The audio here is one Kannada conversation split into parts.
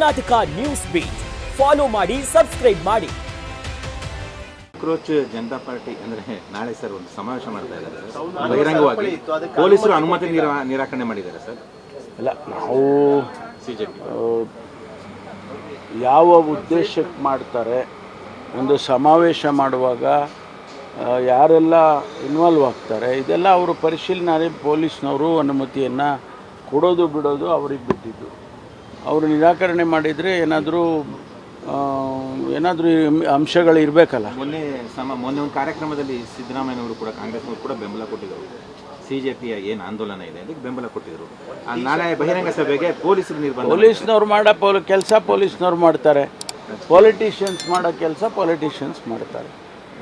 ಕರ್ನಾಟಕ ನ್ಯೂಸ್ ಬೀಟ್ ಫಾಲೋ ಮಾಡಿ, ಸಬ್ಸ್ಕ್ರೈಬ್ ಮಾಡಿ. ಕಾಕ್ರೋಚ್ ಜನತಾ ಪಾರ್ಟಿ ಅಂದ್ರೆ ನಾಳೆ ಸರ್ ಒಂದು ಸಮಾವೇಶ ಮಾಡ್ತಾ ಇದ್ದಾರೆ ಬಹಿರಂಗವಾಗಿ. ಪೊಲೀಸರು ಅನುಮತಿ ನಿರಾಕರಣೆ ಮಾಡಿದ್ದಾರೆ ಸರ್. ಅಲ್ಲ, ನಾವು ಸಿಜೆಪಿ ಯಾವ ಉದ್ದೇಶಕ್ಕೆ ಮಾಡ್ತಾರೆ, ಒಂದು ಸಮಾವೇಶ ಮಾಡುವಾಗ ಯಾರೆಲ್ಲ ಇನ್ವಾಲ್ವ್ ಆಗ್ತಾರೆ ಇದೆಲ್ಲ ಅವರು ಪರಿಶೀಲನೆ. ಪೊಲೀಸ್ನವರು ಅನುಮತಿಯನ್ನು ಕೊಡೋದು ಬಿಡೋದು ಅವ್ರಿಗೆ ಬಿಟ್ಟಿದ್ದು. ಅವರು ನಿರಾಕರಣೆ ಮಾಡಿದರೆ ಏನಾದರೂ ಅಂಶಗಳು ಇರಬೇಕಲ್ಲ. ಮೊನ್ನೆ ಒಂದು ಕಾರ್ಯಕ್ರಮದಲ್ಲಿ ಸಿದ್ದರಾಮಯ್ಯನವರು ಕೂಡ ಕಾಂಗ್ರೆಸ್ನವರು ಕೂಡ ಬೆಂಬಲ ಕೊಟ್ಟಿದ್ದರು. ಸಿಜೆಪಿಯ ಏನು ಆಂದೋಲನ ಇದೆ ಅದಕ್ಕೆ ಬೆಂಬಲ ಕೊಟ್ಟಿದ್ದರು. ನಾಳೆ ಬಹಿರಂಗ ಸಭೆಗೆ ಪೊಲೀಸರು ನಿರ್ಬಂಧ. ಪೊಲೀಸ್ನವ್ರು ಮಾಡೋ ಕೆಲಸ ಪೊಲೀಸ್ನವ್ರು ಮಾಡ್ತಾರೆ, ಪೊಲಿಟಿಷಿಯನ್ಸ್ ಮಾಡೋ ಕೆಲಸ ಪೊಲಿಟಿಷಿಯನ್ಸ್ ಮಾಡ್ತಾರೆ.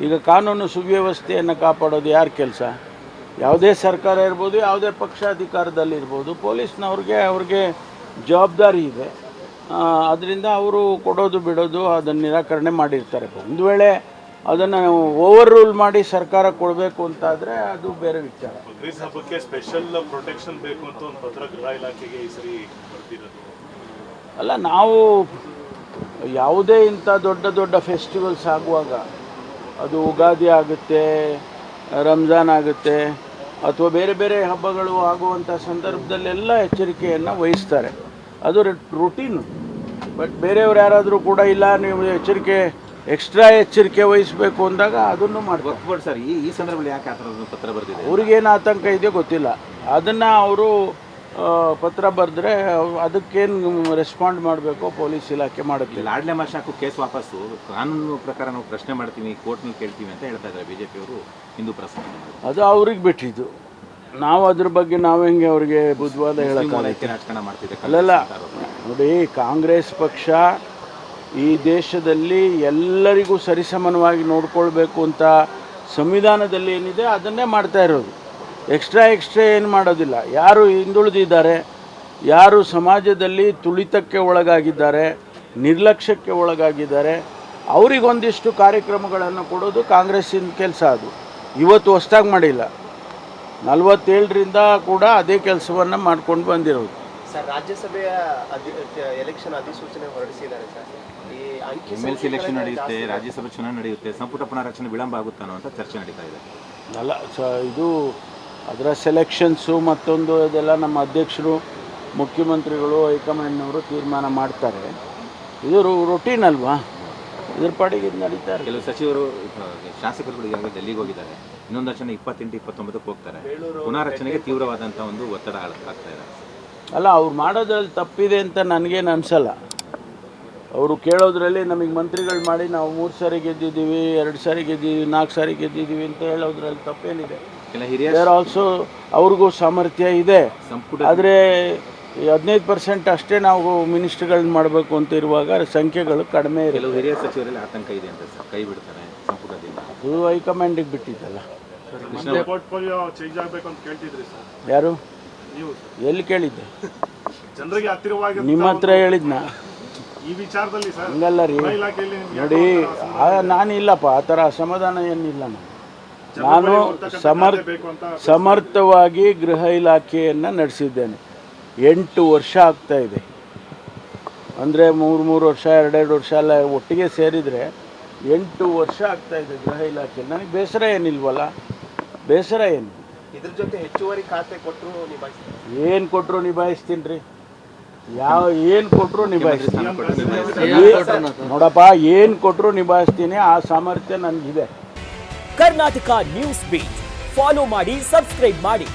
ಈಗ ಕಾನೂನು ಸುವ್ಯವಸ್ಥೆಯನ್ನು ಕಾಪಾಡೋದು ಯಾರ ಕೆಲಸ? ಯಾವುದೇ ಸರ್ಕಾರ ಇರ್ಬೋದು, ಯಾವುದೇ ಪಕ್ಷ ಅಧಿಕಾರದಲ್ಲಿರ್ಬೋದು, ಅವ್ರಿಗೆ ಜವಾಬ್ದಾರಿ ಇದೆ. ಅದರಿಂದ ಅವರು ಕೊಡೋದು ಬಿಡೋದು ಅದನ್ನು ನಿರಾಕರಣೆ ಮಾಡಿರ್ತಾರೆ. ಒಂದು ವೇಳೆ ಅದನ್ನು ಓವರ್ ರೂಲ್ ಮಾಡಿ ಸರ್ಕಾರ ಕೊಡಬೇಕು ಅಂತಾದರೆ ಅದು ಬೇರೆ ವಿಚಾರ. ಹಬ್ಬಕ್ಕೆ ಸ್ಪೆಷಲ್ ಪ್ರೊಟೆಕ್ಷನ್ ಬೇಕು ಅಂತ ಒಂದು ಪತ್ರ ಗೃಹ ಇಲಾಖೆಗೆ ಈ ಸರಿ ಬರ್ತಿರೋದು. ಅಲ್ಲ, ನಾವು ಯಾವುದೇ ಇಂಥ ದೊಡ್ಡ ಫೆಸ್ಟಿವಲ್ಸ್ ಆಗುವಾಗ, ಅದು ಯುಗಾದಿ ಆಗುತ್ತೆ, ರಂಜಾನ್ ಆಗುತ್ತೆ, ಅಥವಾ ಬೇರೆ ಬೇರೆ ಹಬ್ಬಗಳು ಆಗುವಂಥ ಸಂದರ್ಭದಲ್ಲೆಲ್ಲ ಎಚ್ಚರಿಕೆಯನ್ನು ವಹಿಸ್ತಾರೆ. ಅದು ರೂಟೀನು. ಬಟ್ ಬೇರೆಯವ್ರು ಯಾರಾದರೂ ಕೂಡ ಇಲ್ಲ, ನೀವು ಎಕ್ಸ್ಟ್ರಾ ಎಚ್ಚರಿಕೆ ವಹಿಸಬೇಕು ಅಂದಾಗ ಅದನ್ನು ಮಾಡ್ಬೋದು ಸರ್. ಈ ಸಂದರ್ಭದಲ್ಲಿ ಯಾಕೆ ಆ ಥರದ ಪತ್ರ ಬರೆದಿದೆ? ಅವ್ರಿಗೇನು ಆತಂಕ ಇದೆಯೋ ಗೊತ್ತಿಲ್ಲ. ಅದನ್ನು ಅವರು ಪತ್ರ ಬರೆದ್ರೆ ಅದಕ್ಕೇನು ರೆಸ್ಪಾಂಡ್ ಮಾಡಬೇಕು ಪೊಲೀಸ್ ಇಲಾಖೆ ಮಾಡುತ್ತೆ. ಲಾಡ್ಲೆ ಮಾಶಾಕು ಕೇಸ್ ವಾಪಸ್ಸು ಕಾನೂನು ಪ್ರಕಾರ ನಾವು ಪ್ರಶ್ನೆ ಮಾಡ್ತೀವಿ, ಕೋರ್ಟ್ನಲ್ಲಿ ಕೇಳ್ತೀವಿ ಅಂತ ಹೇಳ್ತಾ ಇದ್ದಾರೆ ಬಿಜೆಪಿಯವರು. ಹಿಂದೂ ಪ್ರಶ್ನೆ ಅದು ಅವ್ರಿಗೆ ಬಿಟ್ಟಿದ್ದು. ನಾವು ಅದ್ರ ಬಗ್ಗೆ ನಾವು ಹೆಂಗೆ ಅವ್ರಿಗೆ ಬುದ್ಧವಾದ ಹೇಳೋಕ್ಕಾಗತ್ತೆ? ರಾಜಕಾರಣ ಮಾಡ್ತಿದ್ದೆ. ಅಲ್ಲಲ್ಲ, ನೋಡಿ, ಕಾಂಗ್ರೆಸ್ ಪಕ್ಷ ಈ ದೇಶದಲ್ಲಿ ಎಲ್ಲರಿಗೂ ಸರಿಸಮಾನವಾಗಿ ನೋಡ್ಕೊಳ್ಬೇಕು ಅಂತ ಸಂವಿಧಾನದಲ್ಲಿ ಏನಿದೆ ಅದನ್ನೇ ಮಾಡ್ತಾ ಇರೋದು. ಎಕ್ಸ್ಟ್ರಾ ಏನು ಮಾಡೋದಿಲ್ಲ. ಯಾರು ಹಿಂದುಳಿದಿದ್ದಾರೆ, ಯಾರು ಸಮಾಜದಲ್ಲಿ ತುಳಿತಕ್ಕೆ ಒಳಗಾಗಿದ್ದಾರೆ, ನಿರ್ಲಕ್ಷ್ಯಕ್ಕೆ ಒಳಗಾಗಿದ್ದಾರೆ, ಅವರಿಗೊಂದಿಷ್ಟು ಕಾರ್ಯಕ್ರಮಗಳನ್ನು ಕೊಡೋದು ಕಾಂಗ್ರೆಸ್ಸಿನ ಕೆಲಸ. ಅದು ಇವತ್ತು ಹೊಸ್ದಾಗಿ ಮಾಡಿಲ್ಲ. 47ರಿಂದ ಕೂಡ ಅದೇ ಕೆಲಸವನ್ನು ಮಾಡ್ಕೊಂಡು ಬಂದಿರೋದು. ಸರ್, ರಾಜ್ಯಸಭೆಯ ಎಲೆಕ್ಷನ್ ಅಧಿಸೂಚನೆ ಹೊರಡಿಸಿದ್ದಾರೆ ಸರ್. ಈ MLC ಎಲೆಕ್ಷನ್ ನಡೆಯುತ್ತೆ, ರಾಜ್ಯಸಭೆ ಚುನಾವಣೆ ನಡೆಯುತ್ತೆ, ಸಂಪುಟ ಪುನರಚನೆ ವಿಳಂಬ ಆಗುತ್ತಾನೋ ಅಂತ ಚರ್ಚೆ ನಡೀತಾ ಇದೆ. ಅಲ್ಲ, ಇದು ಅದರ ಸೆಲೆಕ್ಷನ್ಸು ಮತ್ತೊಂದು ಇದೆಲ್ಲ ನಮ್ಮ ಅಧ್ಯಕ್ಷರು, ಮುಖ್ಯಮಂತ್ರಿಗಳು, ಹೈಕಮಾಂಡ್ನವರು ತೀರ್ಮಾನ ಮಾಡ್ತಾರೆ. ಇದು ರೊಟೀನ್ ಅಲ್ವಾ? ಇದ್ರ ಪಾಡಿಗೆ ಇದು ನಡೀತಾರೆ. ಕೆಲವು ಸಚಿವರು, ಶಾಸಕರುಗಳು ಈಗಾಗಲೇ ಡೆಲ್ಲಿಗೆ ಹೋಗಿದ್ದಾರೆ. ಇನ್ನೊಂದು ರಚನೆ 28-29ಕ್ಕೆ ಹೋಗ್ತಾರೆ. ಪುನಾರಚನೆಗೆ ತೀವ್ರವಾದಂಥ ಒಂದು ಒತ್ತಡ ಆಗ್ತಾ ಇದೆ. ಅಲ್ಲ, ಅವ್ರು ಮಾಡೋದ್ರಲ್ಲಿ ತಪ್ಪಿದೆ ಅಂತ ನನಗೇನು ಅನಿಸಲ್ಲ. ಅವರು ಕೇಳೋದ್ರಲ್ಲಿ ನಮಗೆ ಮಂತ್ರಿಗಳು ಮಾಡಿ ನಾವು 3 ಸಾರಿ ಗೆದ್ದಿದ್ದೀವಿ, 2 ಸಾರಿ ಗೆದ್ದಿದ್ದೀವಿ, 4 ಸಾರಿ ಗೆದ್ದಿದ್ದೀವಿ ಅಂತ ಹೇಳೋದ್ರಲ್ಲಿ ತಪ್ಪೇನಿದೆ. ಆಲ್ಸೋ ಅವ್ರಿಗೂ ಸಾಮರ್ಥ್ಯ ಇದೆ. ಆದರೆ 15% ಅಷ್ಟೇ ನಾವು ಮಿನಿಸ್ಟ್ರುಗಳನ್ನ ಮಾಡಬೇಕು ಅಂತ ಇರುವಾಗ ಸಂಖ್ಯೆಗಳು ಕಡಿಮೆ ಇರುತ್ತೆ. ಕೆಲವು ಹಿರಿಯ ಸಚಿವರಲ್ಲಿ ಆತಂಕ ಇದೆ ಅಂತ ಸರ್, ಕೈ ಬಿಡ್ತಾರೆ ಸಂಪುಟದಿಂದ. ಅದು ಹೈಕಮಾಂಡಿಗೆ ಬಿಟ್ಟಿದ್ದಲ್ಲ. ಪೋರ್ಟ್ಫೋಲಿಯೋ ಚೇಂಜ್ ಆಗಬೇಕು ಅಂತ ಕೇಳ್ತಿದ್ರಿ ಸರ್. ಯಾರು? ನೀವು ಎಲ್ಲಿ ಕೇಳಿದ್ದೆ? ಜನರಿಗೆ ಹತ್ತಿರವಾಗಿ ನಿಮ್ಮ ಹತ್ರ ಹೇಳಿದ್ನ ಈ ವಿಚಾರದಲ್ಲಿ ಸರ್? ಹಂಗಲ್ಲ ರೀ, ನೋಡಿ, ನಾನಿಲ್ಲಪ್ಪ, ಆ ಥರ ಅಸಮಾಧಾನ ಏನಿಲ್ಲ. ನಾನು ಸಮರ್ಥವಾಗಿ ಗೃಹ ಇಲಾಖೆಯನ್ನು ನಡೆಸಿದ್ದೇನೆ. 8 ವರ್ಷ ಆಗ್ತಾಯಿದೆ. ಅಂದರೆ 3 ವರ್ಷ 2 ವರ್ಷ ಎಲ್ಲ ಒಟ್ಟಿಗೆ ಸೇರಿದರೆ 8 ವರ್ಷ ಆಗ್ತಾಯಿದೆ ಗೃಹ ಇಲಾಖೆ. ನನಗೆ ಬೇಸರ ಏನಿಲ್ವಲ್ಲ? ಬೇಸರ ಏನು? ಇದ್ರ ಜೊತೆ ಹೆಚ್ಚುವರಿ ಖಾತೆ ಕೊಟ್ಟರು ನಿಭಾಯಿಸ್ತೀನಿ. ಏನು ಕೊಟ್ಟರು ನಿಭಾಯಿಸ್ತೀನಿ ರೀ. ಏನು ಕೊಟ್ಟರು ನಿಭಾಯಿಸ್ತೀನಿ. ನೋಡಪ್ಪ, ಏನು ಕೊಟ್ಟರು ನಿಭಾಯಿಸ್ತೀನಿ. ಆ ಸಾಮರ್ಥ್ಯ ನನಗಿದೆ. ಕರ್ನಾಟಕ ನ್ಯೂಸ್ ಬೀಟ್ ಫಾಲೋ ಮಾಡಿ, ಸಬ್ಸ್ಕ್ರೈಬ್ ಮಾಡಿ.